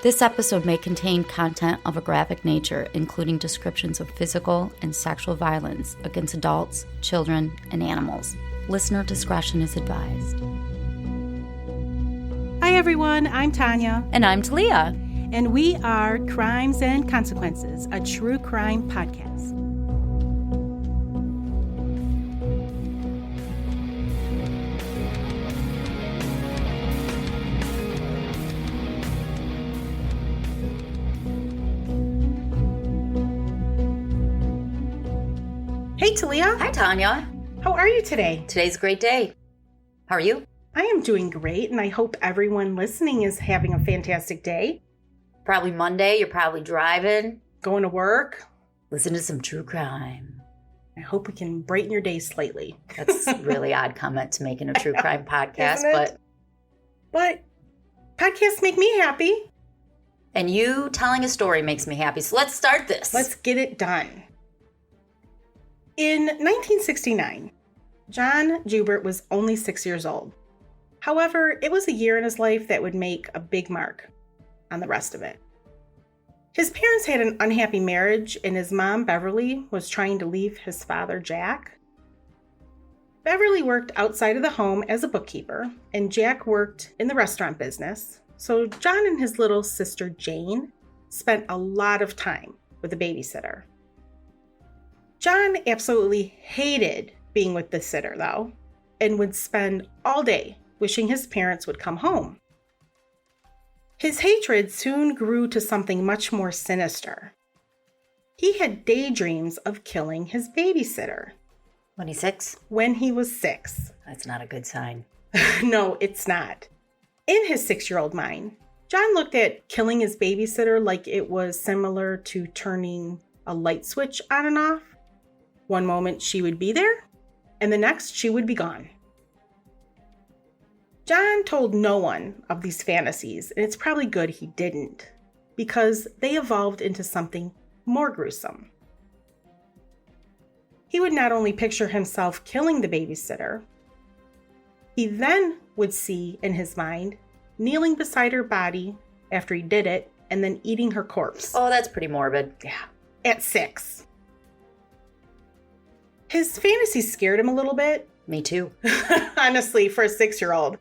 This episode may contain content of a graphic nature, including descriptions of physical and sexual violence against adults, children, and animals. Listener discretion is advised. Hi everyone, I'm Tanya. And I'm Talia. And we are Crimes and Consequences, a true crime podcast. Hey Talia. Hi, Tanya. How are you today? Today's a great day. How are you? I am doing great, and I hope everyone listening is having a fantastic day. Probably Monday. You're probably driving. Going to work. Listen to some true crime. I hope we can brighten your day slightly. That's a really odd comment to make in a true crime podcast, But podcasts make me happy. And you telling a story makes me happy. So let's start this. Let's get it done. In 1969, John Joubert was only 6 years old. However, it was a year in his life that would make a big mark on the rest of it. His parents had an unhappy marriage, and his mom, Beverly, was trying to leave his father, Jack. Beverly worked outside of the home as a bookkeeper, and Jack worked in the restaurant business. So John and his little sister, Jane, spent a lot of time with a babysitter. John absolutely hated being with the sitter, though, and would spend all day wishing his parents would come home. His hatred soon grew to something much more sinister. He had daydreams of killing his babysitter. When he's 6? When he was 6. That's not a good sign. No, it's not. In his 6-year-old mind, John looked at killing his babysitter like it was similar to turning a light switch on and off. One moment she would be there, and the next she would be gone. John told no one of these fantasies, and it's probably good he didn't, because they evolved into something more gruesome. He would not only picture himself killing the babysitter, he then would see in his mind kneeling beside her body after he did it, and then eating her corpse. Oh, that's pretty morbid. Yeah, at 6. His fantasy scared him a little bit. Me too. Honestly, for a 6-year-old.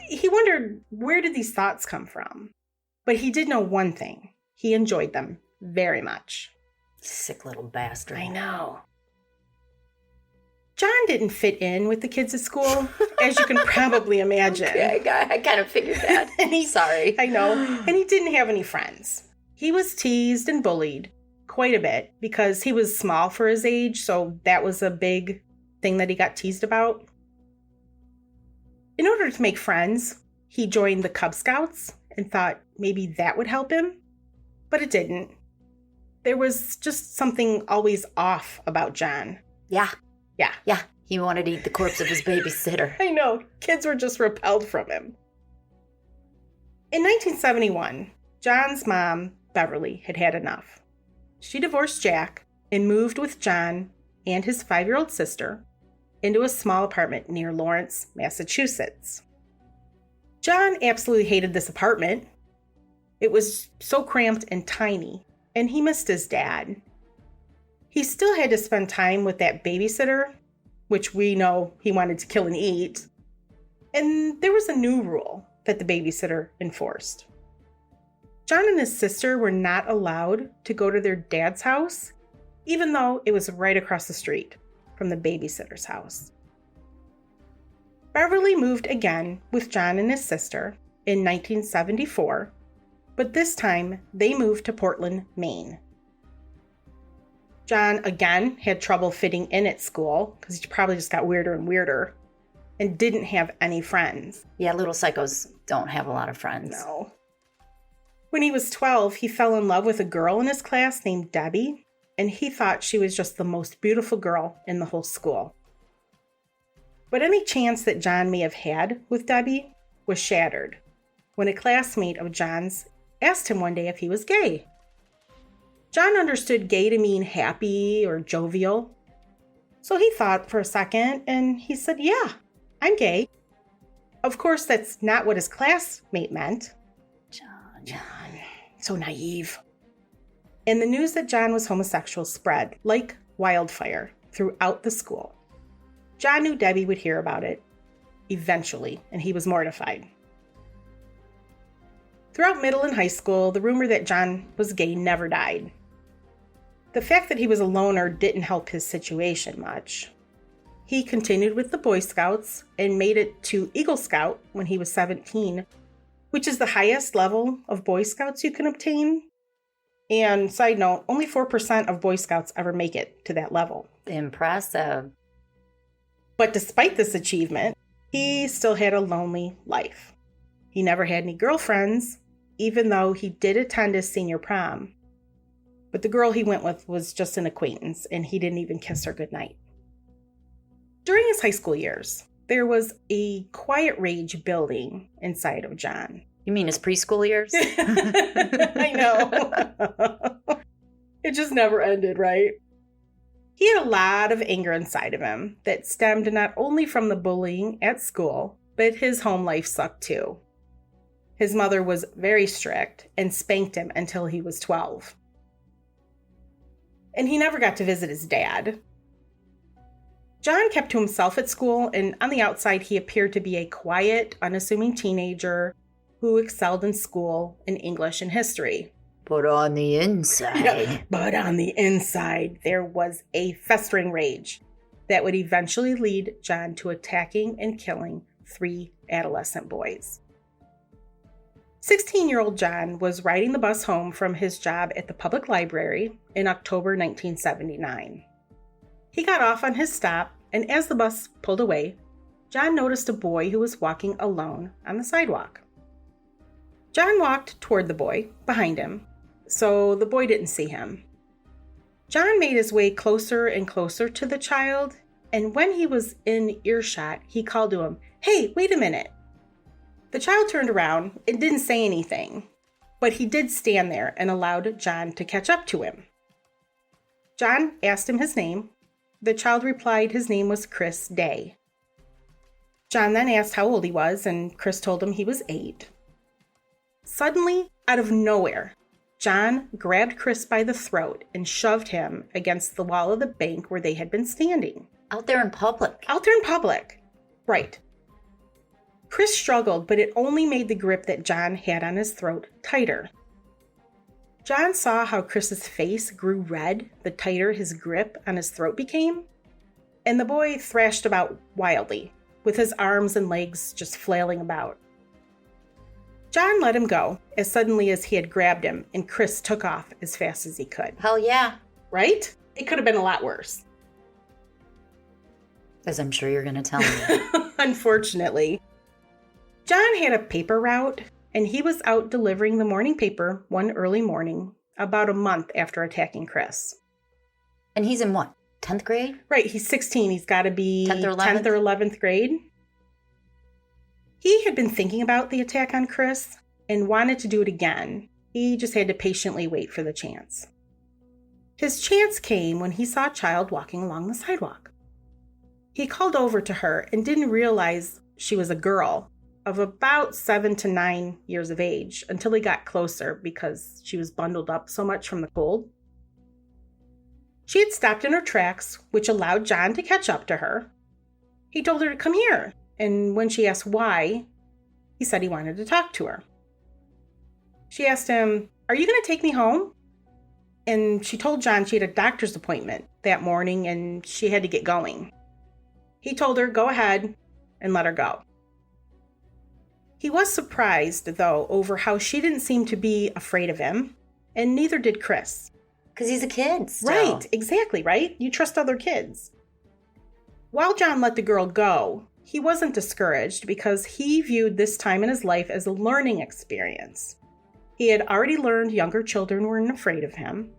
He wondered, where did these thoughts come from? But he did know one thing. He enjoyed them very much. Sick little bastard. I know. John didn't fit in with the kids at school, as you can probably imagine. Okay, I kind of figured that. Sorry. I know. And he didn't have any friends. He was teased and bullied quite a bit because he was small for his age, so that was a big thing that he got teased about. In order to make friends, he joined the Cub Scouts and thought maybe that would help him, but it didn't. There was just something always off about John. Yeah. Yeah. He wanted to eat the corpse of his babysitter. I know. Kids were just repelled from him. In 1971, John's mom, Beverly, had had enough. She divorced Jack and moved with John and his 5-year-old sister into a small apartment near Lawrence, Massachusetts. John absolutely hated this apartment. It was so cramped and tiny, and he missed his dad. He still had to spend time with that babysitter, which we know he wanted to kill and eat. And there was a new rule that the babysitter enforced. John and his sister were not allowed to go to their dad's house, even though it was right across the street from the babysitter's house. Beverly moved again with John and his sister in 1974, but this time they moved to Portland, Maine. John again had trouble fitting in at school because he probably just got weirder and weirder and didn't have any friends. Yeah, little psychos don't have a lot of friends. No. When he was 12, he fell in love with a girl in his class named Debbie, and he thought she was just the most beautiful girl in the whole school. But any chance that John may have had with Debbie was shattered when a classmate of John's asked him one day if he was gay. John understood gay to mean happy or jovial, so he thought for a second and he said, "Yeah, I'm gay." Of course, that's not what his classmate meant. John. So naive. And the news that John was homosexual spread like wildfire throughout the school. John knew Debbie would hear about it eventually, and he was mortified. Throughout middle and high school, the rumor that John was gay never died. The fact that he was a loner didn't help his situation much. He continued with the Boy Scouts and made it to Eagle Scout when he was 17, which is the highest level of Boy Scouts you can obtain. And side note, only 4% of Boy Scouts ever make it to that level. Impressive. But despite this achievement, he still had a lonely life. He never had any girlfriends, even though he did attend his senior prom. But the girl he went with was just an acquaintance, and he didn't even kiss her goodnight. During his high school years, there was a quiet rage building inside of John. You mean his preschool years? I know. It just never ended, right? He had a lot of anger inside of him that stemmed not only from the bullying at school, but his home life sucked too. His mother was very strict and spanked him until he was 12. And he never got to visit his dad. John kept to himself at school, and on the outside, he appeared to be a quiet, unassuming teenager who excelled in school, in English and history. But on the inside... Yeah, but on the inside, there was a festering rage that would eventually lead John to attacking and killing 3 adolescent boys. 16-year-old John was riding the bus home from his job at the public library in October 1979. He got off on his stop, and as the bus pulled away, John noticed a boy who was walking alone on the sidewalk. John walked toward the boy, behind him, so the boy didn't see him. John made his way closer and closer to the child, and when he was in earshot, he called to him, "Hey, wait a minute." The child turned around and didn't say anything, but he did stand there and allowed John to catch up to him. John asked him his name. The child replied his name was Chris Day. John then asked how old he was, and Chris told him he was 8. Suddenly, out of nowhere, John grabbed Chris by the throat and shoved him against the wall of the bank where they had been standing. Out there in public. Out there in public. Right. Chris struggled, but it only made the grip that John had on his throat tighter. John saw how Chris's face grew red the tighter his grip on his throat became, and the boy thrashed about wildly, with his arms and legs just flailing about. John let him go as suddenly as he had grabbed him, and Chris took off as fast as he could. Hell yeah. Right? It could have been a lot worse. As I'm sure you're going to tell me. Unfortunately. John had a paper route, and he was out delivering the morning paper one early morning, about a month after attacking Chris. And he's in what, 10th grade? Right, he's 16. He's got to be 10th or 11th grade. He had been thinking about the attack on Chris and wanted to do it again. He just had to patiently wait for the chance. His chance came when he saw a child walking along the sidewalk. He called over to her and didn't realize she was a girl of about 7 to 9 years of age until he got closer because she was bundled up so much from the cold. She had stopped in her tracks, which allowed John to catch up to her. He told her to come here, and when she asked why, he said he wanted to talk to her. She asked him, "Are you going to take me home?" And she told John she had a doctor's appointment that morning and she had to get going. He told her, go ahead, and let her go. He was surprised, though, over how she didn't seem to be afraid of him, and neither did Chris. Because he's a kid still. Right, exactly, right? You trust other kids. While John let the girl go, he wasn't discouraged because he viewed this time in his life as a learning experience. He had already learned younger children weren't afraid of him.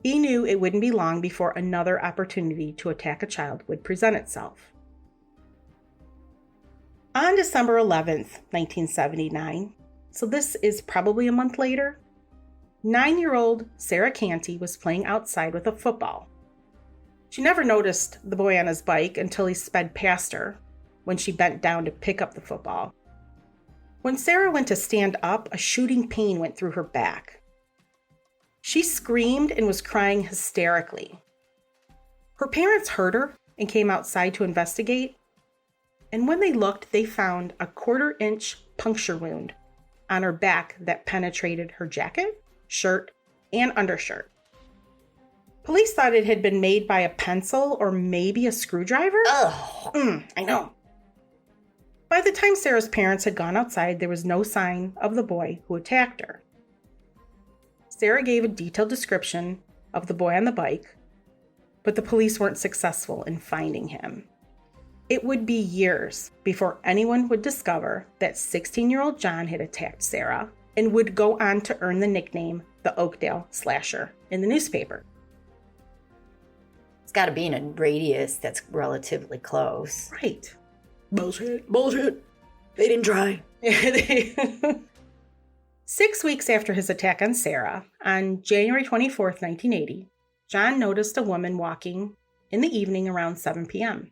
He knew it wouldn't be long before another opportunity to attack a child would present itself. On December 11th, 1979, so this is probably a month later, 9-year-old Sarah Canty was playing outside with a football. She never noticed the boy on his bike until he sped past her when she bent down to pick up the football. When Sarah went to stand up, a shooting pain went through her back. She screamed and was crying hysterically. Her parents heard her and came outside to investigate. And when they looked, they found a 1/4-inch puncture wound on her back that penetrated her jacket, shirt, and undershirt. Police thought it had been made by a pencil or maybe a screwdriver. Ugh. I know. By the time Sarah's parents had gone outside, there was no sign of the boy who attacked her. Sarah gave a detailed description of the boy on the bike, but the police weren't successful in finding him. It would be years before anyone would discover that 16-year-old John had attacked Sarah and would go on to earn the nickname the Oakdale Slasher in the newspaper. It's got to be in a radius that's relatively close. Right. Bullshit. They didn't try. 6 weeks after his attack on Sarah, on January 24th, 1980, John noticed a woman walking in the evening around 7 p.m.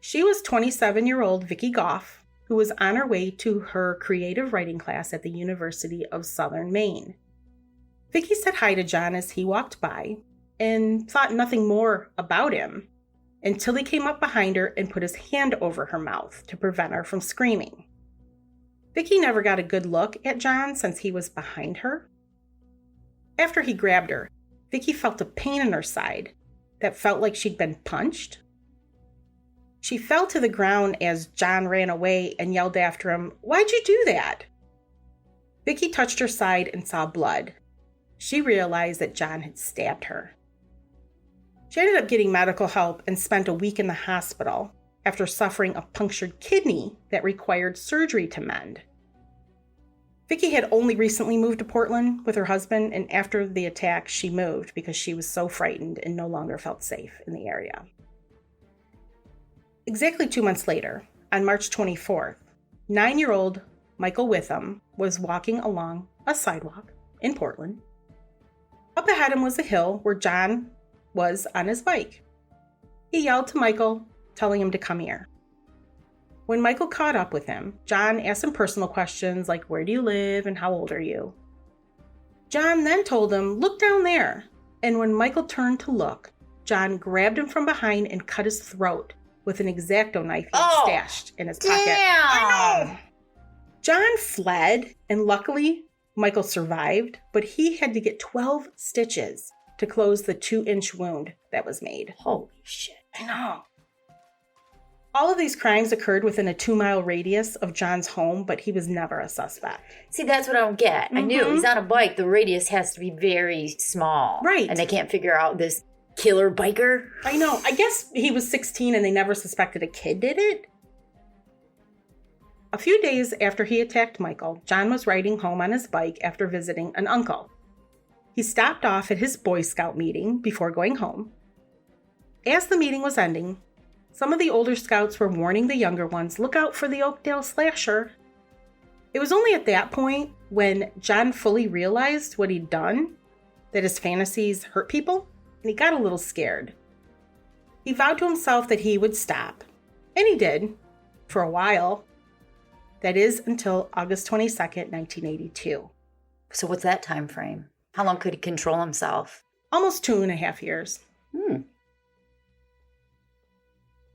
She was 27-year-old Vicki Goff, who was on her way to her creative writing class at the University of Southern Maine. Vicki said hi to John as he walked by and thought nothing more about him until he came up behind her and put his hand over her mouth to prevent her from screaming. Vicki never got a good look at John since he was behind her. After he grabbed her, Vicki felt a pain in her side that felt like she'd been punched. She fell to the ground as John ran away and yelled after him, "Why'd you do that?" Vicki touched her side and saw blood. She realized that John had stabbed her. She ended up getting medical help and spent a week in the hospital after suffering a punctured kidney that required surgery to mend. Vicki had only recently moved to Portland with her husband, and after the attack, she moved because she was so frightened and no longer felt safe in the area. Exactly 2 months later, on March 24th, 9-year-old Michael Witham was walking along a sidewalk in Portland. Up ahead of him was a hill where John was on his bike. He yelled to Michael, telling him to come here. When Michael caught up with him, John asked him personal questions like, "Where do you live and how old are you?" John then told him, "Look down there." And when Michael turned to look, John grabbed him from behind and cut his throat with an X-Acto knife he had stashed in his pocket. Damn! I know! John fled, and luckily, Michael survived, but he had to get 12 stitches to close the 2-inch wound that was made. Holy shit. I know. All of these crimes occurred within a 2-mile radius of John's home, but he was never a suspect. See, that's what I don't get. I knew he's on a bike. The radius has to be very small. Right. And they can't figure out this killer biker. I know. I guess he was 16 and they never suspected a kid did it. A few days after he attacked Michael, John was riding home on his bike after visiting an uncle. He stopped off at his Boy Scout meeting before going home. As the meeting was ending, some of the older scouts were warning the younger ones, "Look out for the Oakdale Slasher." It was only at that point when John fully realized what he'd done, that his fantasies hurt people, and he got a little scared. He vowed to himself that he would stop, and he did, for a while. That is until August 22nd, 1982. So what's that time frame? How long could he control himself? Almost 2.5 years.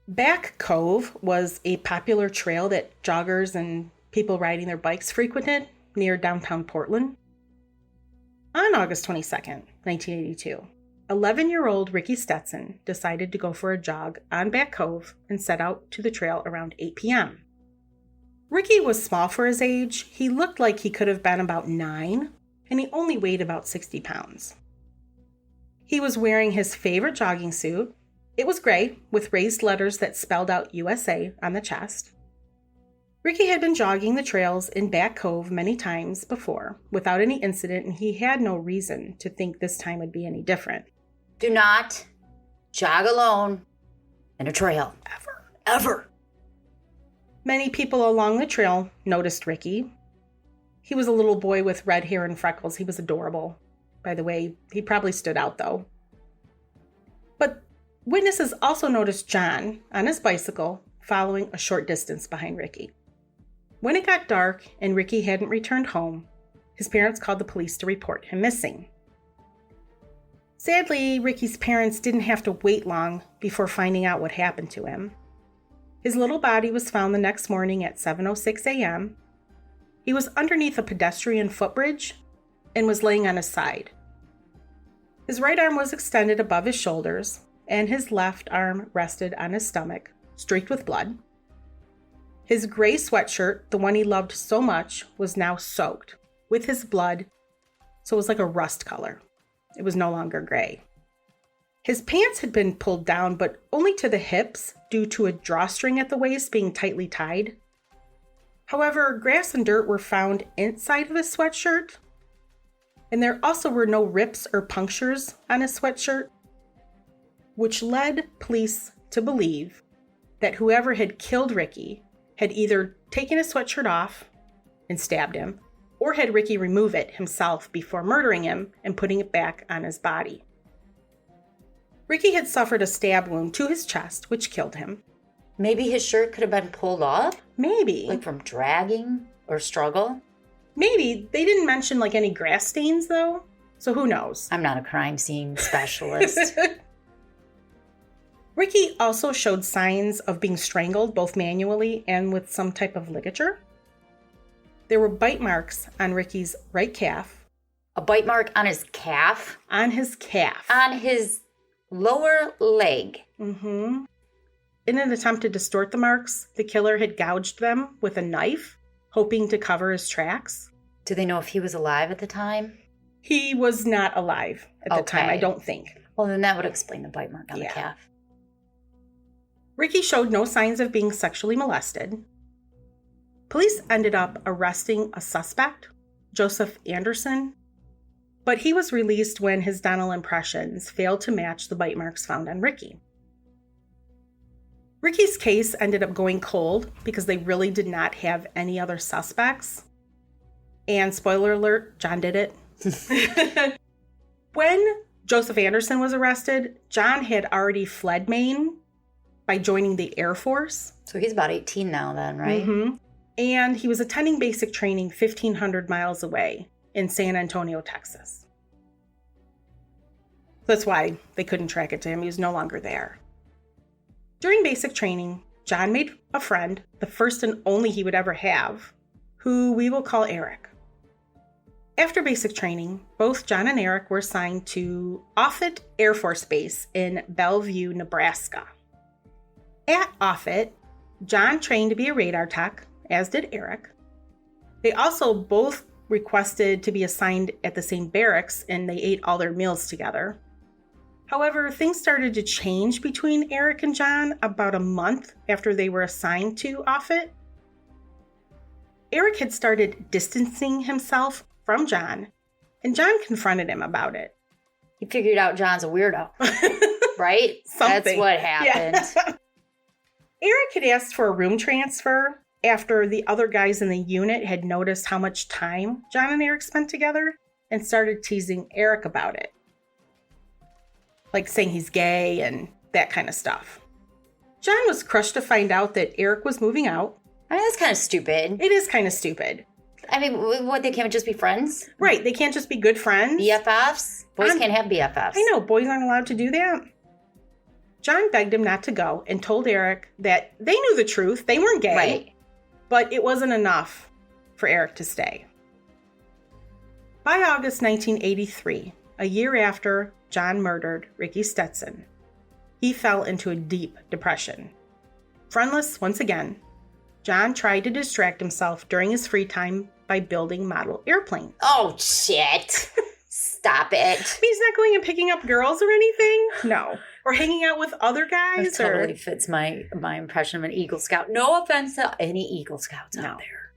Back Cove was a popular trail that joggers and people riding their bikes frequented near downtown Portland. On August 22nd, 1982, 11-year-old Ricky Stetson decided to go for a jog on Back Cove and set out to the trail around 8 p.m. Ricky was small for his age. He looked like he could have been about 9, and he only weighed about 60 pounds. He was wearing his favorite jogging suit. It was gray, with raised letters that spelled out USA on the chest. Ricky had been jogging the trails in Back Cove many times before, without any incident, and he had no reason to think this time would be any different. Do not jog alone in a trail. Ever. Many people along the trail noticed Ricky. He was a little boy with red hair and freckles. He was adorable. By the way, he probably stood out, though. But witnesses also noticed John on his bicycle following a short distance behind Ricky. When it got dark and Ricky hadn't returned home, his parents called the police to report him missing. Sadly, Ricky's parents didn't have to wait long before finding out what happened to him. His little body was found the next morning at 7:06 a.m. He was underneath a pedestrian footbridge and was laying on his side. His right arm was extended above his shoulders, and his left arm rested on his stomach, streaked with blood. His gray sweatshirt, the one he loved so much, was now soaked with his blood, so it was like a rust color. It was no longer gray. His pants had been pulled down, but only to the hips due to a drawstring at the waist being tightly tied. However, grass and dirt were found inside of his sweatshirt, and there also were no rips or punctures on his sweatshirt, which led police to believe that whoever had killed Ricky had either taken his sweatshirt off and stabbed him, or had Ricky remove it himself before murdering him and putting it back on his body. Ricky had suffered a stab wound to his chest, which killed him. Maybe his shirt could have been pulled off? Maybe. Like from dragging or struggle? Maybe. They didn't mention like any grass stains though, so who knows? I'm not a crime scene specialist. Ricky also showed signs of being strangled both manually and with some type of ligature. There were bite marks on Ricky's right calf. A bite mark on his calf? On his calf. On his lower leg. Mm-hmm. In an attempt to distort the marks, the killer had gouged them with a knife, hoping to cover his tracks. Do they know if he was alive at the time? He was not alive at the time, I don't think. Well, then that would explain the bite mark on the calf. Ricky showed no signs of being sexually molested. Police ended up arresting a suspect, Joseph Anderson, but he was released when his dental impressions failed to match the bite marks found on Ricky. Ricky's case ended up going cold because they really did not have any other suspects. And spoiler alert, John did it. When Joseph Anderson was arrested, John had already fled Maine by joining the Air Force. So he's about 18 now then, right? Mm-hmm. And he was attending basic training 1,500 miles away in San Antonio, Texas. That's why they couldn't track it to him. He was no longer there. During basic training, John made a friend, the first and only he would ever have, who we will call Eric. After basic training, both John and Eric were assigned to Offutt Air Force Base in Bellevue, Nebraska. At Offutt, John trained to be a radar tech, as did Eric. They also both requested to be assigned at the same barracks, and they ate all their meals together. However, things started to change between Eric and John about a month after they were assigned to Offutt. Eric had started distancing himself from John, and John confronted him about it. He figured out John's a weirdo, right? That's what happened. Yeah. Eric had asked for a room transfer after the other guys in the unit had noticed how much time John and Eric spent together and started teasing Eric about it. Like saying he's gay and that kind of stuff. John was crushed to find out that Eric was moving out. I mean, that's kind of stupid. It is kind of stupid. I mean, what, they can't just be friends? Right, they can't just be good friends. BFFs? Boys can't have BFFs. I know, boys aren't allowed to do that. John begged him not to go and told Eric that they knew the truth. They weren't gay. Right. But it wasn't enough for Eric to stay. By August 1983, a year after John murdered Ricky Stetson, he fell into a deep depression. Friendless once again, John tried to distract himself during his free time by building model airplanes. Oh, shit. Stop it. He's not going and picking up girls or anything? No. Or hanging out with other guys? That totally fits my impression of an Eagle Scout. No offense to any Eagle Scouts out there.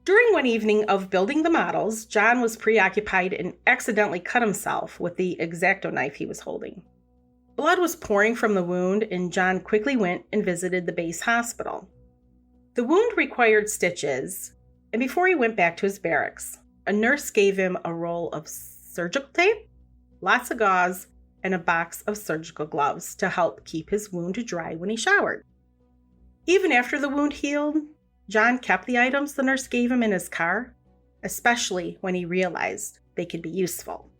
During one evening of building the models, John was preoccupied and accidentally cut himself with the X-Acto knife he was holding. Blood was pouring from the wound, and John quickly went and visited the base hospital. The wound required stitches, and before he went back to his barracks, a nurse gave him a roll of surgical tape, lots of gauze, and a box of surgical gloves to help keep his wound dry when he showered. Even after the wound healed, John kept the items the nurse gave him in his car, especially when he realized they could be useful.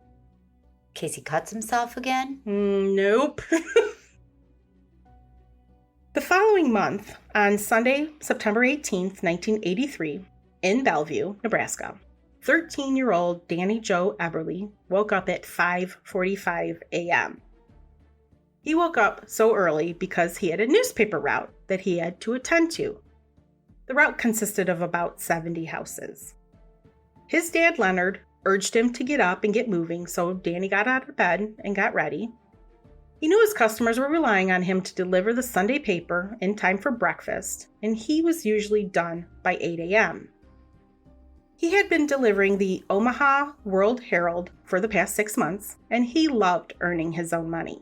In case he cuts himself again? Nope. The following month, on Sunday, September 18th, 1983, in Bellevue, Nebraska, 13-year-old Danny Joe Eberly woke up at 5:45 a.m. He woke up so early because he had a newspaper route that he had to attend to. The route consisted of about 70 houses. His dad, Leonard, urged him to get up and get moving, so Danny got out of bed and got ready. He knew his customers were relying on him to deliver the Sunday paper in time for breakfast, and he was usually done by 8 a.m. He had been delivering the Omaha World Herald for the past 6 months, and he loved earning his own money.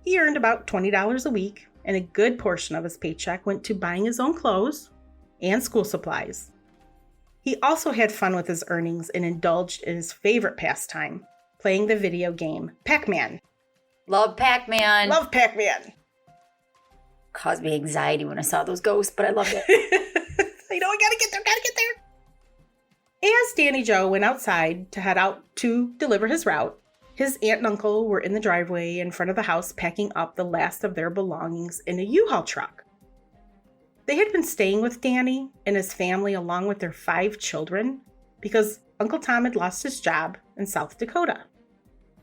He earned about $20 a week, and a good portion of his paycheck went to buying his own clothes and school supplies. He also had fun with his earnings and indulged in his favorite pastime, playing the video game Pac-Man. Love Pac-Man. Love Pac-Man. Caused me anxiety when I saw those ghosts, but I loved it. I know, I gotta get there. As Danny Joe went outside to head out to deliver his route, his aunt and uncle were in the driveway in front of the house packing up the last of their belongings in a U-Haul truck. They had been staying with Danny and his family along with their 5 children because Uncle Tom had lost his job in South Dakota.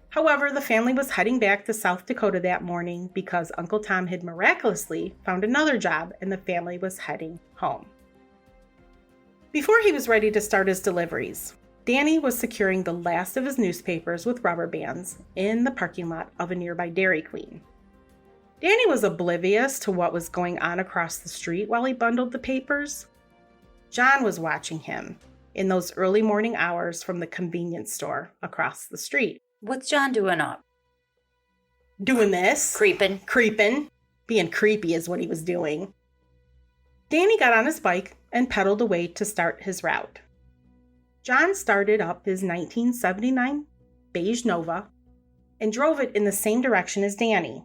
However, the family was heading back to South Dakota that morning because Uncle Tom had miraculously found another job and the family was heading home. Before he was ready to start his deliveries, Danny was securing the last of his newspapers with rubber bands in the parking lot of a nearby Dairy Queen. Danny was oblivious to what was going on across the street while he bundled the papers. John was watching him in those early morning hours from the convenience store across the street. What's John doing up? Doing this. Creeping. Being creepy is what he was doing. Danny got on his bike and pedaled away to start his route. John started up his 1979 beige Nova and drove it in the same direction as Danny.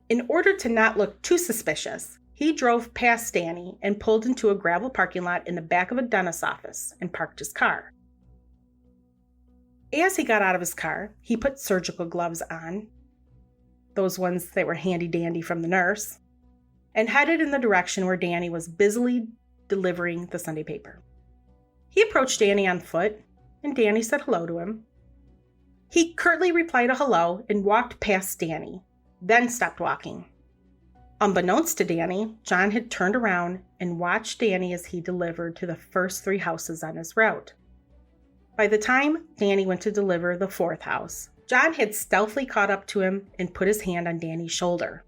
In order to not look too suspicious, he drove past Danny and pulled into a gravel parking lot in the back of a dentist's office and parked his car. As he got out of his car, he put surgical gloves on, those ones that were handy-dandy from the nurse, and headed in the direction where Danny was busily delivering the Sunday paper. He approached Danny on foot, and Danny said hello to him. He curtly replied a hello and walked past Danny, then stopped walking. Unbeknownst to Danny, John had turned around and watched Danny as he delivered to the first 3 houses on his route. By the time Danny went to deliver the 4th house, John had stealthily caught up to him and put his hand on Danny's shoulder.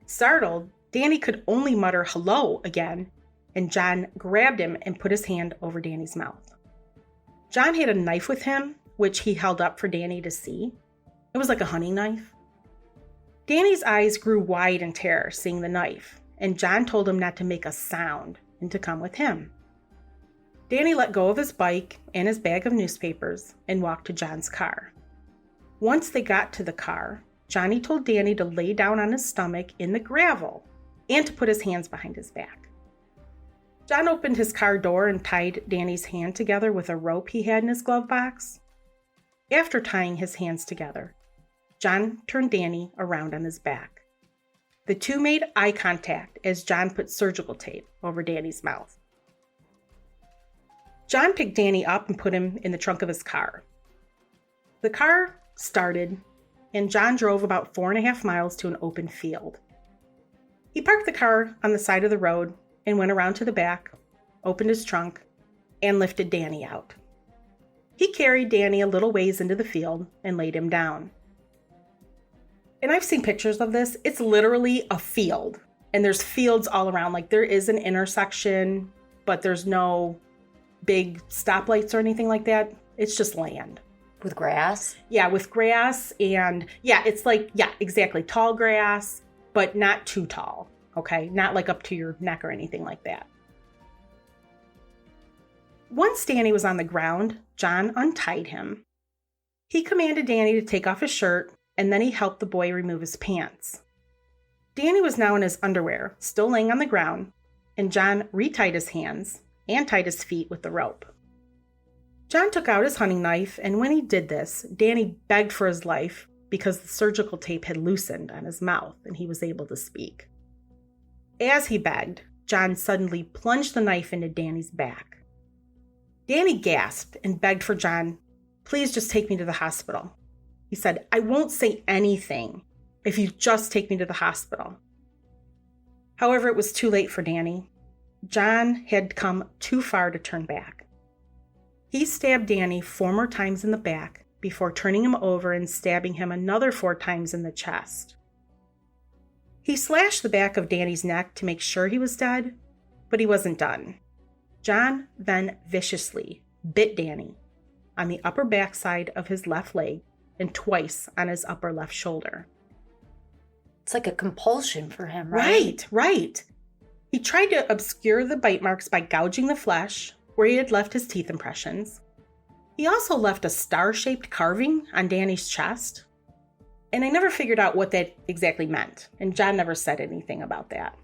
Startled, Danny could only mutter hello again, and John grabbed him and put his hand over Danny's mouth. John had a knife with him, which he held up for Danny to see. It was like a hunting knife. Danny's eyes grew wide in terror seeing the knife, and John told him not to make a sound and to come with him. Danny let go of his bike and his bag of newspapers and walked to John's car. Once they got to the car, Johnny told Danny to lay down on his stomach in the gravel and to put his hands behind his back. John opened his car door and tied Danny's hand together with a rope he had in his glove box. After tying his hands together, John turned Danny around on his back. The two made eye contact as John put surgical tape over Danny's mouth. John picked Danny up and put him in the trunk of his car. The car started, and John drove about 4.5 miles to an open field. He parked the car on the side of the road and went around to the back, opened his trunk, and lifted Danny out. He carried Danny a little ways into the field and laid him down. And I've seen pictures of this. It's literally a field, and there's fields all around. Like, there is an intersection, but there's no big stoplights or anything like that. It's just land. With grass? Yeah, with grass, and it's like, exactly, tall grass, but not too tall, okay? Not like up to your neck or anything like that. Once Danny was on the ground, John untied him. He commanded Danny to take off his shirt, and then he helped the boy remove his pants. Danny was now in his underwear, still laying on the ground, and John retied his hands and tied his feet with the rope. John took out his hunting knife, and when he did this, Danny begged for his life because the surgical tape had loosened on his mouth and he was able to speak. As he begged, John suddenly plunged the knife into Danny's back. Danny gasped and begged for John, "Please just take me to the hospital." He said, "I won't say anything if you just take me to the hospital." However, it was too late for Danny. John had come too far to turn back. He stabbed Danny 4 more times in the back before turning him over and stabbing him another 4 times in the chest. He slashed the back of Danny's neck to make sure he was dead, but he wasn't done. John then viciously bit Danny on the upper backside of his left leg and twice on his upper left shoulder. It's like a compulsion for him, right? Right. He tried to obscure the bite marks by gouging the flesh where he had left his teeth impressions. He also left a star-shaped carving on Danny's chest. And I never figured out what that exactly meant, and John never said anything about that.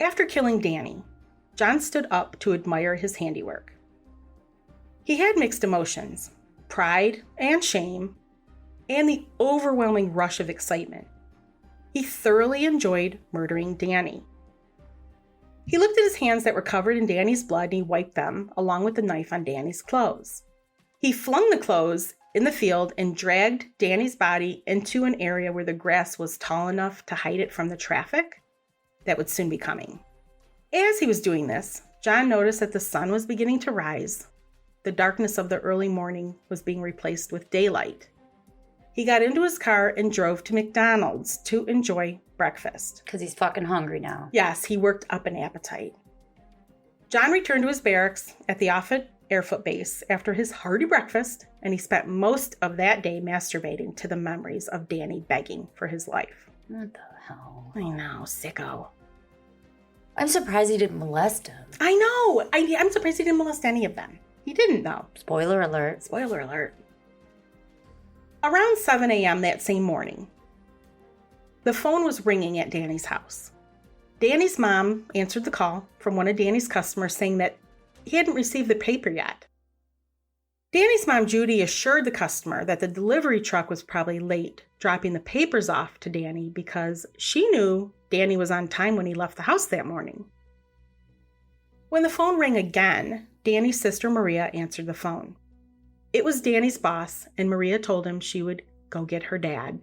After killing Danny, John stood up to admire his handiwork. He had mixed emotions, pride and shame, and the overwhelming rush of excitement. He thoroughly enjoyed murdering Danny. He looked at his hands that were covered in Danny's blood and he wiped them along with the knife on Danny's clothes. He flung the clothes in the field and dragged Danny's body into an area where the grass was tall enough to hide it from the traffic that would soon be coming. As he was doing this, John noticed that the sun was beginning to rise. The darkness of the early morning was being replaced with daylight. He got into his car and drove to McDonald's to enjoy breakfast. Because he's fucking hungry now. Yes, he worked up an appetite. John returned to his barracks at the Offutt Airfoot Base after his hearty breakfast, and he spent most of that day masturbating to the memories of Danny begging for his life. What the hell? I know, sicko. I'm surprised he didn't molest him. I know. I'm surprised he didn't molest any of them. He didn't, though. Spoiler alert. Spoiler alert. Around 7 a.m. that same morning, the phone was ringing at Danny's house. Danny's mom answered the call from one of Danny's customers saying that he hadn't received the paper yet. Danny's mom, Judy, assured the customer that the delivery truck was probably late dropping the papers off to Danny because she knew Danny was on time when he left the house that morning. When the phone rang again, Danny's sister Maria answered the phone. It was Danny's boss, and Maria told him she would go get her dad.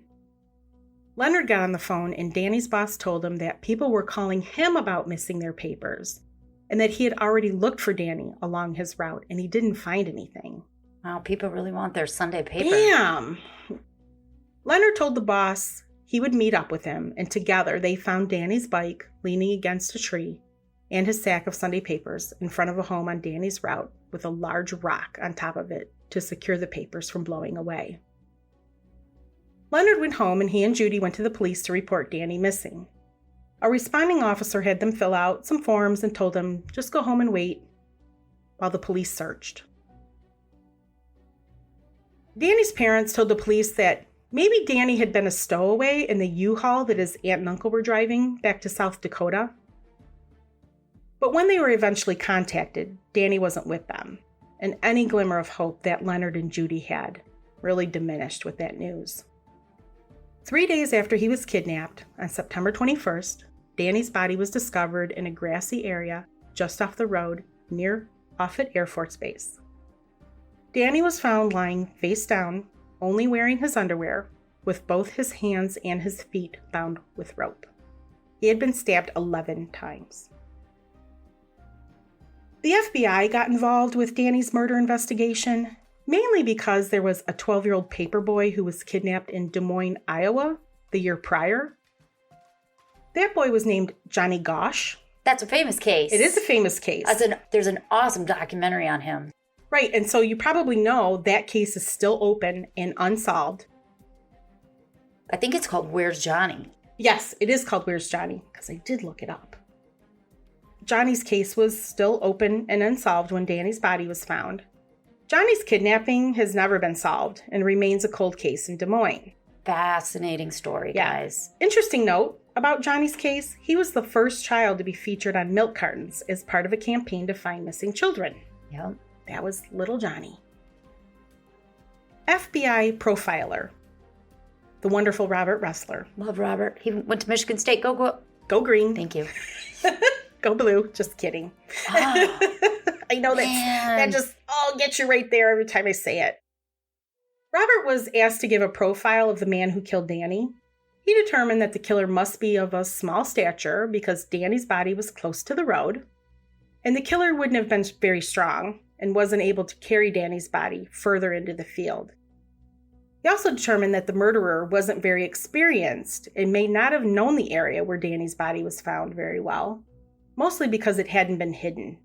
Leonard got on the phone, and Danny's boss told him that people were calling him about missing their papers, and that he had already looked for Danny along his route, and he didn't find anything. Wow, people really want their Sunday paper. Damn! Leonard told the boss he would meet up with him, and together they found Danny's bike leaning against a tree and his sack of Sunday papers in front of a home on Danny's route with a large rock on top of it to secure the papers from blowing away. Leonard went home, and he and Judy went to the police to report Danny missing. A responding officer had them fill out some forms and told them just go home and wait while the police searched. Danny's parents told the police that maybe Danny had been a stowaway in the U-Haul that his aunt and uncle were driving back to South Dakota. But when they were eventually contacted, Danny wasn't with them, and any glimmer of hope that Leonard and Judy had really diminished with that news. 3 days after he was kidnapped, on September 21st, Danny's body was discovered in a grassy area just off the road near Offutt Air Force Base. Danny was found lying face down, only wearing his underwear, with both his hands and his feet bound with rope. He had been stabbed 11 times. The FBI got involved with Danny's murder investigation, mainly because there was a 12-year-old paper boy who was kidnapped in Des Moines, Iowa, the year prior. That boy was named Johnny Gosch. That's a famous case. It is a famous case. There's an awesome documentary on him. Right, and so you probably know that case is still open and unsolved. I think it's called Where's Johnny? Yes, it is called Where's Johnny, because I did look it up. Johnny's case was still open and unsolved when Danny's body was found. Johnny's kidnapping has never been solved and remains a cold case in Des Moines. Fascinating story, guys. Interesting note, about Johnny's case, he was the first child to be featured on milk cartons as part of a campaign to find missing children. Yep. That was little Johnny. FBI profiler, the wonderful Robert Ressler. Love Robert. He went to Michigan State. Go. Go green. Thank you. Go blue. Just kidding. Oh, I know that just gets you right there every time I say it. Robert was asked to give a profile of the man who killed Danny. He determined that the killer must be of a small stature because Danny's body was close to the road, and the killer wouldn't have been very strong and wasn't able to carry Danny's body further into the field. He also determined that the murderer wasn't very experienced and may not have known the area where Danny's body was found very well, mostly because it hadn't been hidden.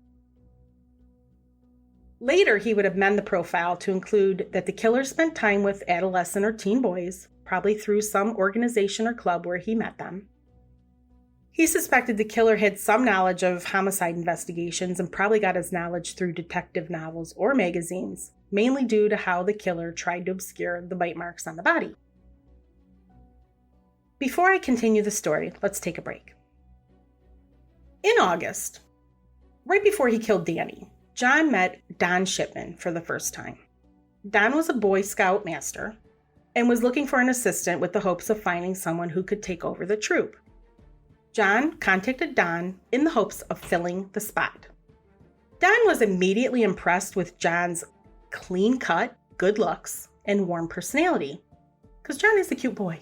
Later, he would amend the profile to include that the killer spent time with adolescent or teen boys, probably through some organization or club where he met them. He suspected the killer had some knowledge of homicide investigations and probably got his knowledge through detective novels or magazines, mainly due to how the killer tried to obscure the bite marks on the body. Before I continue the story, let's take a break. In August, right before he killed Danny, John met Don Shipman for the first time. Don was a Boy Scout master and was looking for an assistant with the hopes of finding someone who could take over the troop. John contacted Don in the hopes of filling the spot. Don was immediately impressed with John's clean cut, good looks, and warm personality. Because John is a cute boy.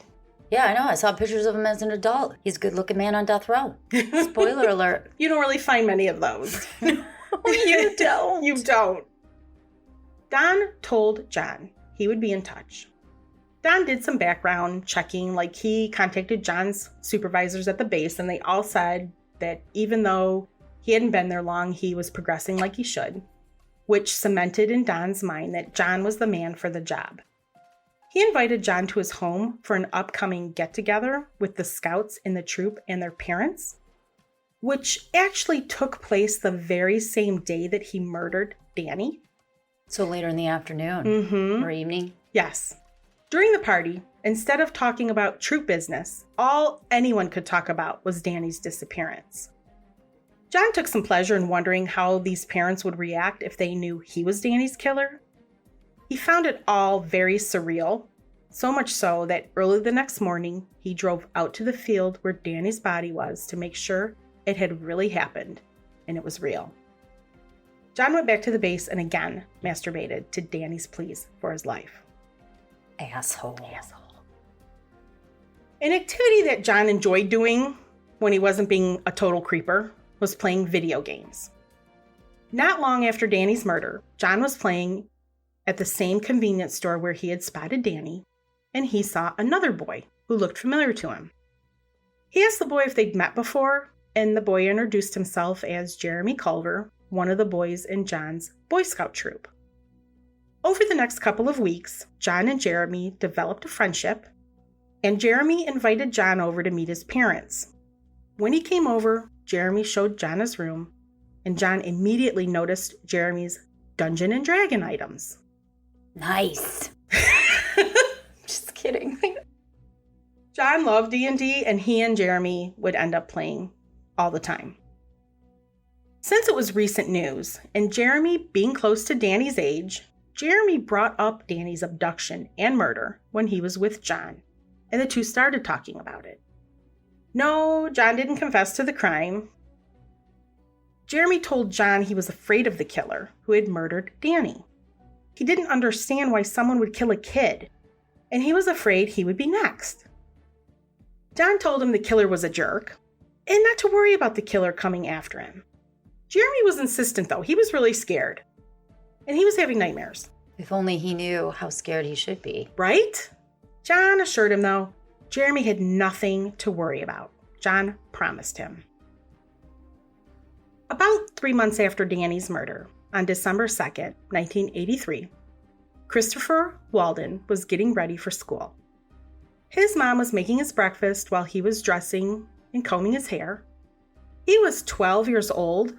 yeah, I know. I saw pictures of him as an adult. He's a good-looking man on death row. Spoiler alert. You don't really find many of those. You don't. You don't. Don told John he would be in touch. Don did some background checking, like he contacted John's supervisors at the base, and they all said that even though he hadn't been there long, he was progressing like he should, which cemented in Don's mind that John was the man for the job. He invited John to his home for an upcoming get-together with the scouts in the troop and their parents, which actually took place the very same day that he murdered Danny. So later in the afternoon or evening? Yes. During the party, instead of talking about troop business, all anyone could talk about was Danny's disappearance. John took some pleasure in wondering how these parents would react if they knew he was Danny's killer. He found it all very surreal, so much so that early the next morning, he drove out to the field where Danny's body was to make sure it had really happened, and it was real. John went back to the base and again masturbated to Danny's pleas for his life. Asshole. An activity that John enjoyed doing when he wasn't being a total creeper was playing video games. Not long after Danny's murder, John was playing at the same convenience store where he had spotted Danny, and he saw another boy who looked familiar to him. He asked the boy if they'd met before, and the boy introduced himself as Jeremy Culver, one of the boys in John's Boy Scout troop. Over the next couple of weeks, John and Jeremy developed a friendship, and Jeremy invited John over to meet his parents. When he came over, Jeremy showed John his room, and John immediately noticed Jeremy's Dungeon and Dragon items. Nice. Just kidding. John loved D&D, and he and Jeremy would end up playing all the time. Since it was recent news, and Jeremy being close to Danny's age, Jeremy brought up Danny's abduction and murder when he was with John, and the two started talking about it. No, John didn't confess to the crime. Jeremy told John he was afraid of the killer who had murdered Danny. He didn't understand why someone would kill a kid, and he was afraid he would be next. John told him the killer was a jerk, and not to worry about the killer coming after him. Jeremy was insistent, though. He was really scared. And he was having nightmares. If only he knew how scared he should be. Right? John assured him, though, Jeremy had nothing to worry about. John promised him. About 3 months after Danny's murder, on December 2nd, 1983, Christopher Walden was getting ready for school. His mom was making his breakfast while he was dressing and combing his hair. He was 12 years old,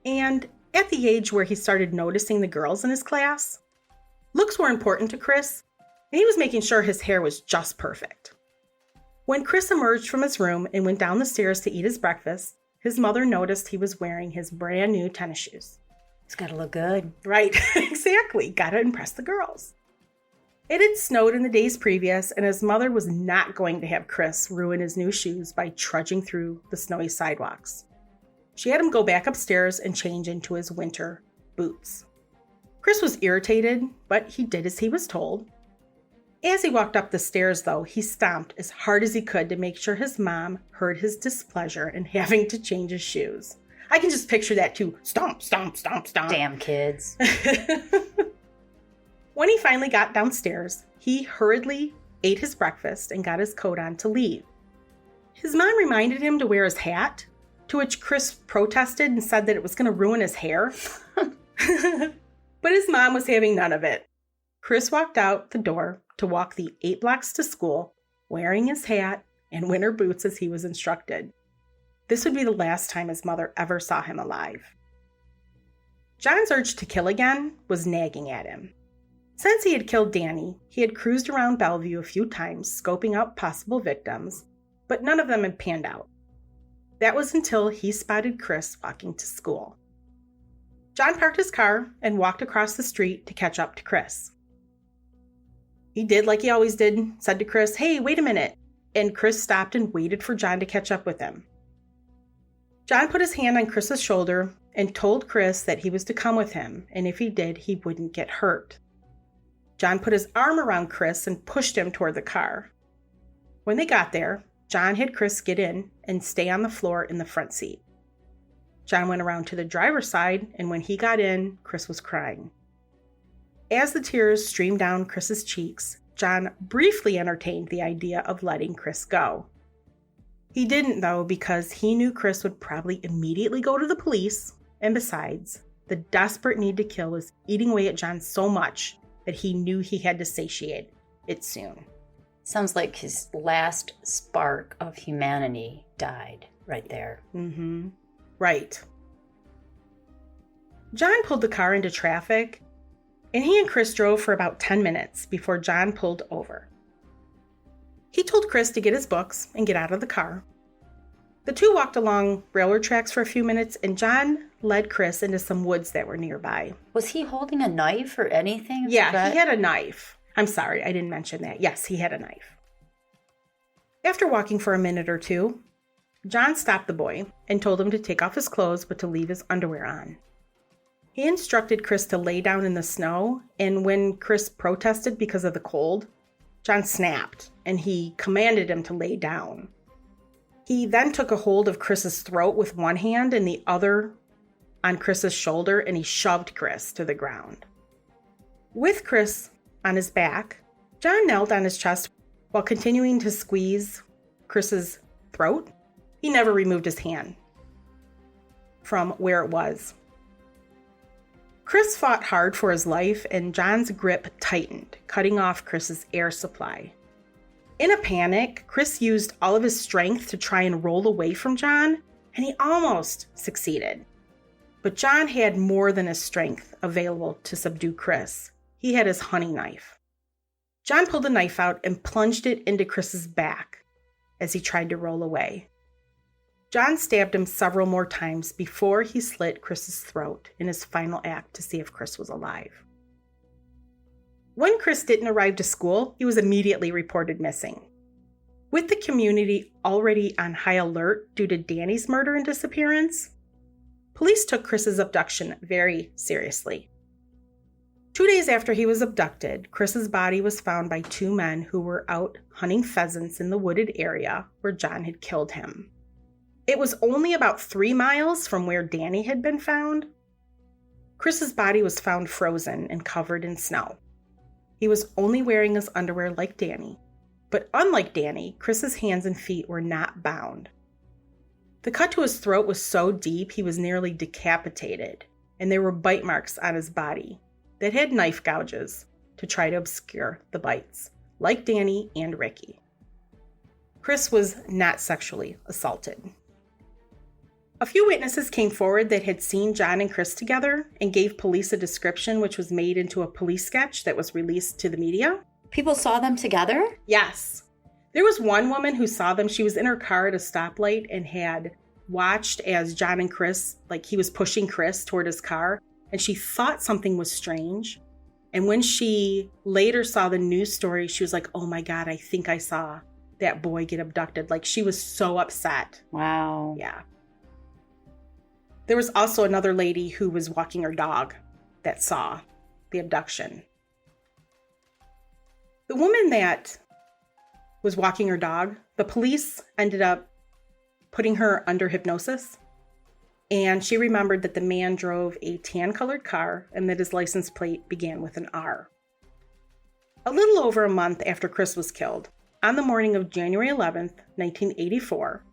and at the age where he started noticing the girls in his class, looks were important to Chris, and he was making sure his hair was just perfect. When Chris emerged from his room and went down the stairs to eat his breakfast, his mother noticed he was wearing his brand new tennis shoes. It's got to look good. Right, exactly. Gotta impress the girls. It had snowed in the days previous, and his mother was not going to have Chris ruin his new shoes by trudging through the snowy sidewalks. She had him go back upstairs and change into his winter boots. Chris was irritated, but he did as he was told. As he walked up the stairs, though, he stomped as hard as he could to make sure his mom heard his displeasure in having to change his shoes. I can just picture that too. Stomp, stomp, stomp, stomp. Damn kids. When he finally got downstairs, he hurriedly ate his breakfast and got his coat on to leave. His mom reminded him to wear his hat, to which Chris protested and said that it was going to ruin his hair. But his mom was having none of it. Chris walked out the door to walk the 8 blocks to school, wearing his hat and winter boots as he was instructed. This would be the last time his mother ever saw him alive. John's urge to kill again was nagging at him. Since he had killed Danny, he had cruised around Bellevue a few times, scoping out possible victims, but none of them had panned out. That was until he spotted Chris walking to school. John parked his car and walked across the street to catch up to Chris. He did like he always did, said to Chris, "Hey, wait a minute," and Chris stopped and waited for John to catch up with him. John put his hand on Chris's shoulder and told Chris that he was to come with him, and if he did, he wouldn't get hurt. John put his arm around Chris and pushed him toward the car. When they got there, John had Chris get in and stay on the floor in the front seat. John went around to the driver's side, and when he got in, Chris was crying. As the tears streamed down Chris's cheeks, John briefly entertained the idea of letting Chris go. He didn't, though, because he knew Chris would probably immediately go to the police, and besides, the desperate need to kill was eating away at John so much that he knew he had to satiate it soon. Sounds like his last spark of humanity died right there. Mm-hmm. Right. John pulled the car into traffic, and he and Chris drove for about 10 minutes before John pulled over. He told Chris to get his books and get out of the car. The two walked along railroad tracks for a few minutes, and John led Chris into some woods that were nearby. Was he holding a knife or anything? Yeah, he had a knife. I'm sorry, I didn't mention that. Yes, he had a knife. After walking for a minute or two, John stopped the boy and told him to take off his clothes but to leave his underwear on. He instructed Chris to lay down in the snow, and when Chris protested because of the cold, John snapped and he commanded him to lay down. He then took a hold of Chris's throat with one hand and the other on Chris's shoulder, and he shoved Chris to the ground. With Chris on his back, John knelt on his chest while continuing to squeeze Chris's throat. He never removed his hand from where it was. Chris fought hard for his life, and John's grip tightened, cutting off Chris's air supply. In a panic, Chris used all of his strength to try and roll away from John, and he almost succeeded. But John had more than his strength available to subdue Chris. He had his hunting knife. John pulled the knife out and plunged it into Chris's back as he tried to roll away. John stabbed him several more times before he slit Chris's throat in his final act to see if Chris was alive. When Chris didn't arrive to school, he was immediately reported missing. With the community already on high alert due to Danny's murder and disappearance, police took Chris's abduction very seriously. 2 days after he was abducted, Chris's body was found by 2 men who were out hunting pheasants in the wooded area where John had killed him. It was only about 3 miles from where Danny had been found. Chris's body was found frozen and covered in snow. He was only wearing his underwear like Danny, but unlike Danny, Chris's hands and feet were not bound. The cut to his throat was so deep he was nearly decapitated, and there were bite marks on his body that had knife gouges to try to obscure the bites, like Danny and Ricky. Chris was not sexually assaulted. A few witnesses came forward that had seen John and Chris together and gave police a description which was made into a police sketch that was released to the media. People saw them together? Yes. There was one woman who saw them. She was in her car at a stoplight and had watched as John and Chris, like he was pushing Chris toward his car, and she thought something was strange. And when she later saw the news story, she was like, oh my God, I think I saw that boy get abducted. Like, she was so upset. Wow. Yeah. There was also another lady who was walking her dog that saw the abduction. The woman that was walking her dog, the police ended up putting her under hypnosis. And she remembered that the man drove a tan-colored car and that his license plate began with an R. A little over a month after Chris was killed, on the morning of January 11th, 1984,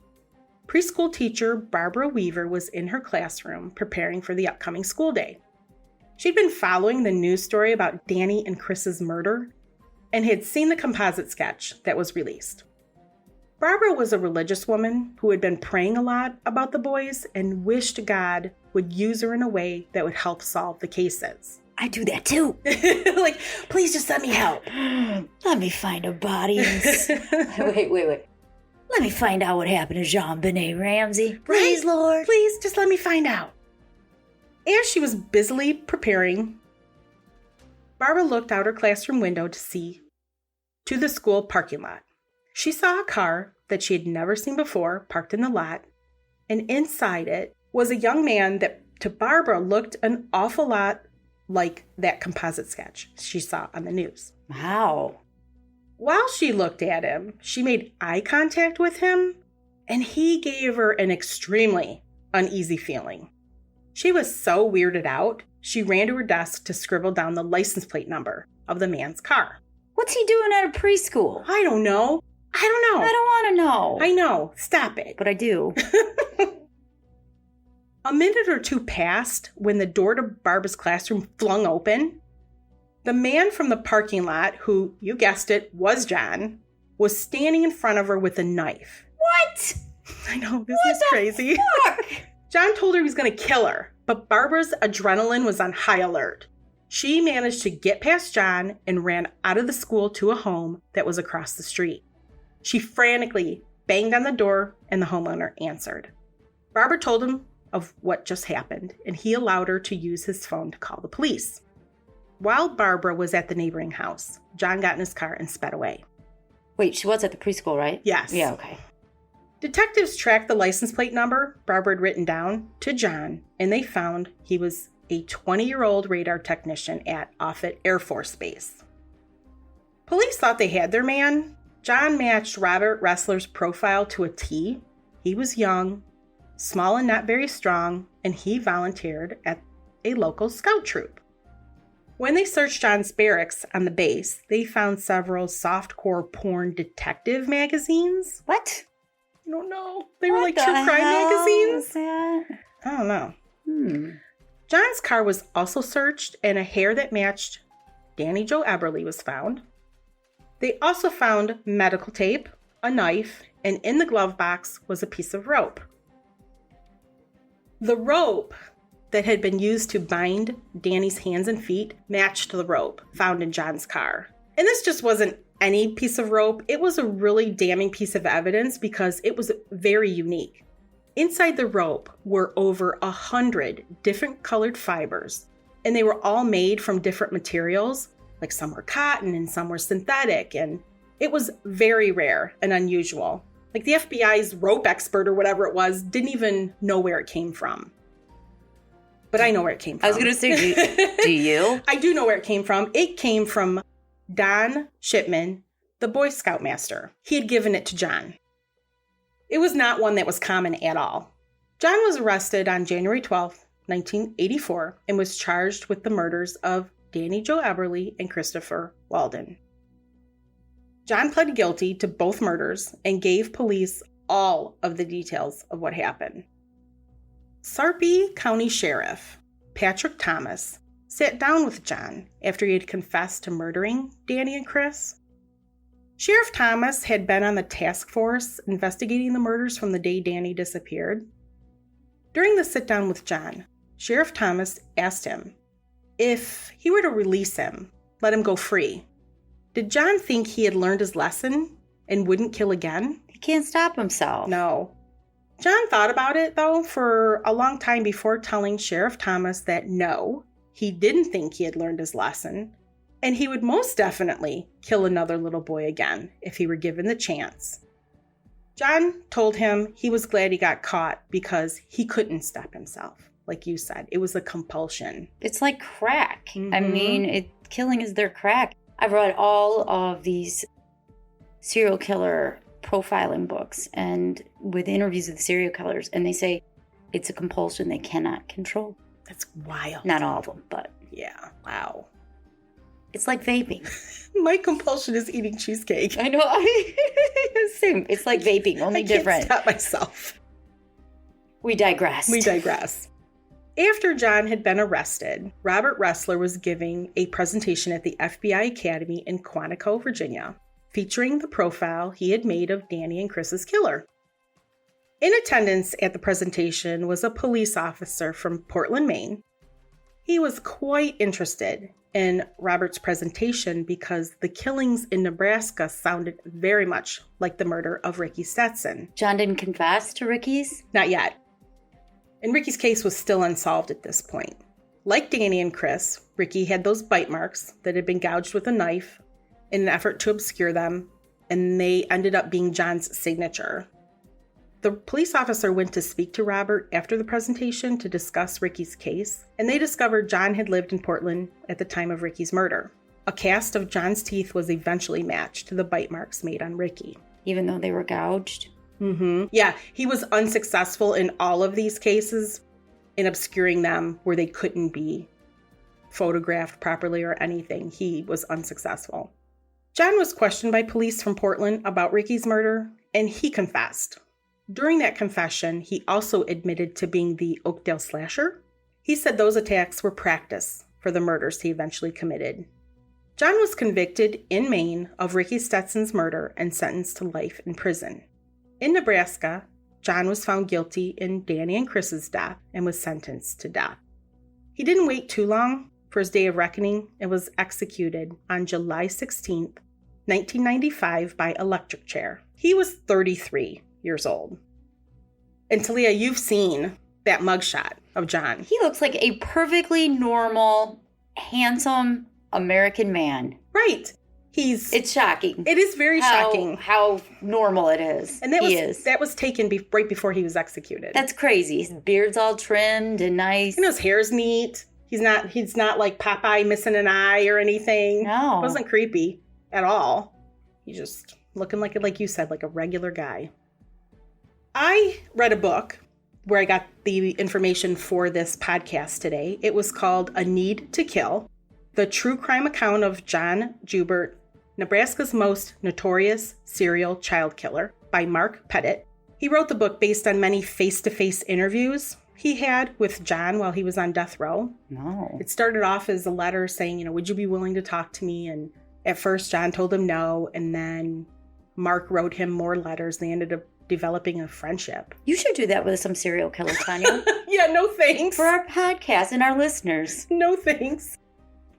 preschool teacher Barbara Weaver was in her classroom preparing for the upcoming school day. She'd been following the news story about Danny and Chris's murder and had seen the composite sketch that was released. Barbara was a religious woman who had been praying a lot about the boys and wished God would use her in a way that would help solve the cases. I do that too. Like, please just let me help. Let me find a body. Wait. Let me find out what happened to JonBenet Ramsey. Please, Right? Lord. Please just let me find out. As she was busily preparing, Barbara looked out her classroom window to see to the school parking lot. She saw a car that she had never seen before parked in the lot, and inside it was a young man that to Barbara looked an awful lot like that composite sketch she saw on the news. Wow. While she looked at him, she made eye contact with him, and he gave her an extremely uneasy feeling. She was so weirded out, she ran to her desk to scribble down the license plate number of the man's car. What's he doing at a preschool? I don't know. I don't want to know. I know. Stop it. But I do. A minute or two passed when the door to Barbara's classroom flung open. The man from the parking lot, who, you guessed it, was John, was standing in front of her with a knife. What? I know, this is crazy. Fuck? John told her he was going to kill her, but Barbara's adrenaline was on high alert. She managed to get past John and ran out of the school to a home that was across the street. She frantically banged on the door, and the homeowner answered. Barbara told him of what just happened, and he allowed her to use his phone to call the police. While Barbara was at the neighboring house, John got in his car and sped away. Wait, she was at the preschool, right? Yes. Yeah, okay. Detectives tracked the license plate number Barbara had written down to John, and they found he was a 20-year-old radar technician at Offutt Air Force Base. Police thought they had their man. John matched Robert Ressler's profile to a T. He was young, small and not very strong, and he volunteered at a local scout troop. When they searched John's barracks on the base, they found several softcore porn detective magazines. What? I don't know. They were like true crime magazines. That? I don't know. John's car was also searched, and a hair that matched Danny Joe Eberly was found. They also found medical tape, a knife, and in the glove box was a piece of rope. The rope that had been used to bind Danny's hands and feet matched the rope found in John's car. And this just wasn't any piece of rope. It was a really damning piece of evidence because it was very unique. Inside the rope were over 100 different colored fibers, and they were all made from different materials. Like some were cotton and some were synthetic, and it was very rare and unusual. Like the FBI's rope expert or whatever it was didn't even know where it came from. But I know where it came from. I was going to say, do you? I do know where it came from. It came from Don Shipman, the Boy Scout master. He had given it to John. It was not one that was common at all. John was arrested on January 12th, 1984, and was charged with the murders of Danny Joe Eberly and Christopher Walden. John pled guilty to both murders and gave police all of the details of what happened. Sarpy County Sheriff Patrick Thomas sat down with John after he had confessed to murdering Danny and Chris. Sheriff Thomas had been on the task force investigating the murders from the day Danny disappeared. During the sit-down with John, Sheriff Thomas asked him if he were to release him, let him go free. Did John think he had learned his lesson and wouldn't kill again. He can't stop himself. No. John thought about it, though, for a long time before telling Sheriff Thomas that no, he didn't think he had learned his lesson, and he would most definitely kill another little boy again if he were given the chance. John told him he was glad he got caught because he couldn't stop himself. Like you said, it was a compulsion. It's like crack. Mm-hmm. I mean, killing is their crack. I've read all of these serial killer profiling books and with interviews with serial killers, and they say it's a compulsion they cannot control. That's wild. Not all of them, but yeah, wow. It's like vaping. My compulsion is eating cheesecake. I know. Same. It's like vaping, only different. I can't stop myself. We digress. After John had been arrested, Robert Ressler was giving a presentation at the FBI Academy in Quantico, Virginia, featuring the profile he had made of Danny and Chris's killer. In attendance at the presentation was a police officer from Portland, Maine. He was quite interested in Robert's presentation because the killings in Nebraska sounded very much like the murder of Ricky Stetson. John didn't confess to Ricky's? Not yet. And Ricky's case was still unsolved at this point. Like Danny and Chris, Ricky had those bite marks that had been gouged with a knife in an effort to obscure them, and they ended up being John's signature. The police officer went to speak to Robert after the presentation to discuss Ricky's case, and they discovered John had lived in Portland at the time of Ricky's murder. A cast of John's teeth was eventually matched to the bite marks made on Ricky. Even though they were gouged? Mm-hmm. Yeah, he was unsuccessful in all of these cases in obscuring them where they couldn't be photographed properly or anything. He was unsuccessful. John was questioned by police from Portland about Ricky's murder, and he confessed. During that confession, he also admitted to being the Oakdale Slasher. He said those attacks were practice for the murders he eventually committed. John was convicted in Maine of Ricky Stetson's murder and sentenced to life in prison. In Nebraska, John was found guilty in Danny and Chris's death and was sentenced to death. He didn't wait too long for his day of reckoning and was executed on July 16th, 1995 by electric chair. He was 33 years old. And Talia, you've seen that mugshot of John. He looks like a perfectly normal, handsome American man. Right. It's shocking. It is very shocking. How normal it is. And that was taken right before he was executed. That's crazy. His beard's all trimmed and nice. And his hair's neat. He's not like Popeye missing an eye or anything. No. It wasn't creepy at all. He's just looking like you said, like a regular guy. I read a book where I got the information for this podcast today. It was called A Need to Kill, the true crime account of John Joubert, Nebraska's most notorious serial child killer, by Mark Pettit. He wrote the book based on many face-to-face interviews he had with John while he was on death row. No. It started off as a letter saying, would you be willing to talk to me? And at first, John told him no, and then Mark wrote him more letters. They ended up developing a friendship. You should do that with some serial killers, Tanya. Yeah, no thanks. For our podcast and our listeners. No thanks.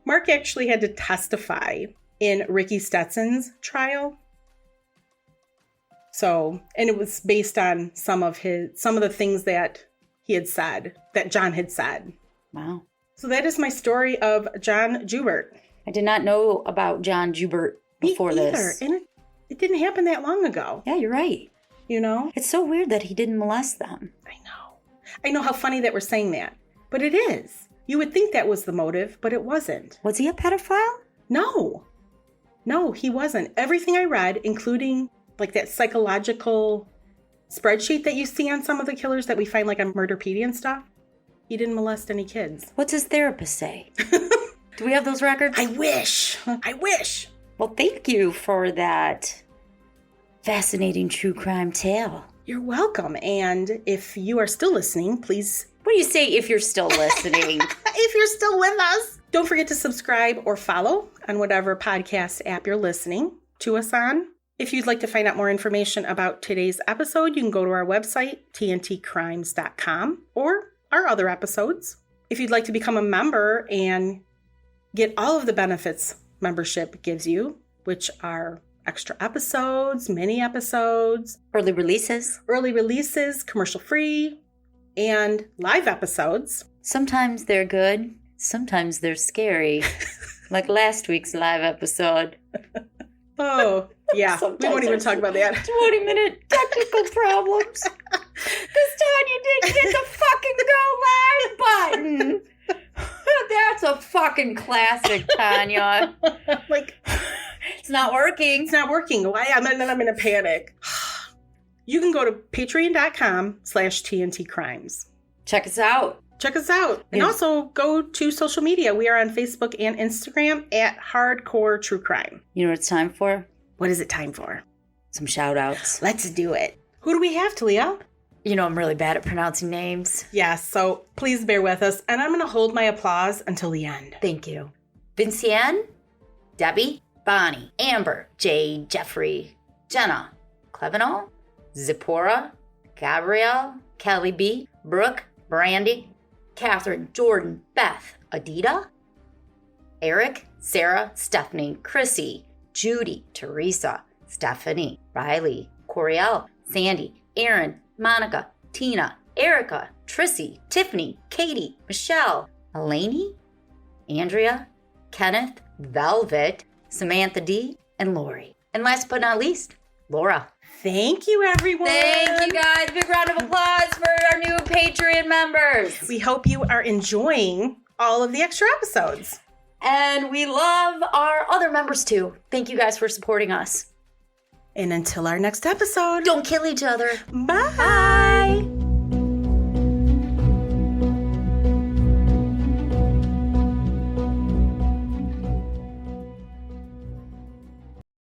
Mark actually had to testify in Ricky Stetson's trial. So, and it was based on some of the things that he had said, that John had said. Wow. So that is my story of John Joubert. I did not know about John Joubert before this. And it didn't happen that long ago. Yeah, you're right. It's so weird that he didn't molest them. I know how funny that we're saying that, but it is. You would think that was the motive, but it wasn't. Was he a pedophile? No, he wasn't. Everything I read, including like that psychological spreadsheet that you see on some of the killers that we find like on Murderpedia and stuff, he didn't molest any kids. What's his therapist say? Do we have those records? I wish. Well, thank you for that fascinating true crime tale. You're welcome. And if you are still listening, please... What do you say if you're still listening? If you're still with us, don't forget to subscribe or follow on whatever podcast app you're listening to us on. If you'd like to find out more information about today's episode, you can go to our website, tntcrimes.com, or our other episodes. If you'd like to become a member and get all of the benefits membership gives you, which are extra episodes, mini episodes, Early releases. commercial free, and live episodes. Sometimes they're good. Sometimes they're scary. Like last week's live episode. Oh, yeah. We won't even talk about that. 20-minute technical problems. Because Tanya didn't hit the fucking go live button. That's a fucking classic, Tanya. Like, it's not working. It's not working. Why? I'm in a panic. You can go to patreon.com/TNT Crimes. Check us out. And also go to social media. We are on Facebook and Instagram at Hardcore True Crime. You know what it's time for? What is it time for? Some shout outs. Let's do it. Who do we have, Talia? You know I'm really bad at pronouncing names. Yes, so please bear with us. And I'm going to hold my applause until the end. Thank you. Vincienne, Debbie, Bonnie, Amber, Jay, Jeffrey, Jenna, Clevenol, Zipporah, Gabrielle, Kelly B, Brooke, Brandy, Catherine, Jordan, Beth, Adita, Eric, Sarah, Stephanie, Chrissy, Judy, Teresa, Stephanie, Riley, Coriel, Sandy, Aaron, Monica, Tina, Erica, Trissy, Tiffany, Katie, Michelle, Elaney, Andrea, Kenneth, Velvet, Samantha D, and Lori. And last but not least, Laura. Thank you, everyone. Thank you, guys. Big round of applause for our new Patreon members. We hope you are enjoying all of the extra episodes. And we love our other members, too. Thank you guys for supporting us. And until our next episode, don't kill each other. Bye. Bye.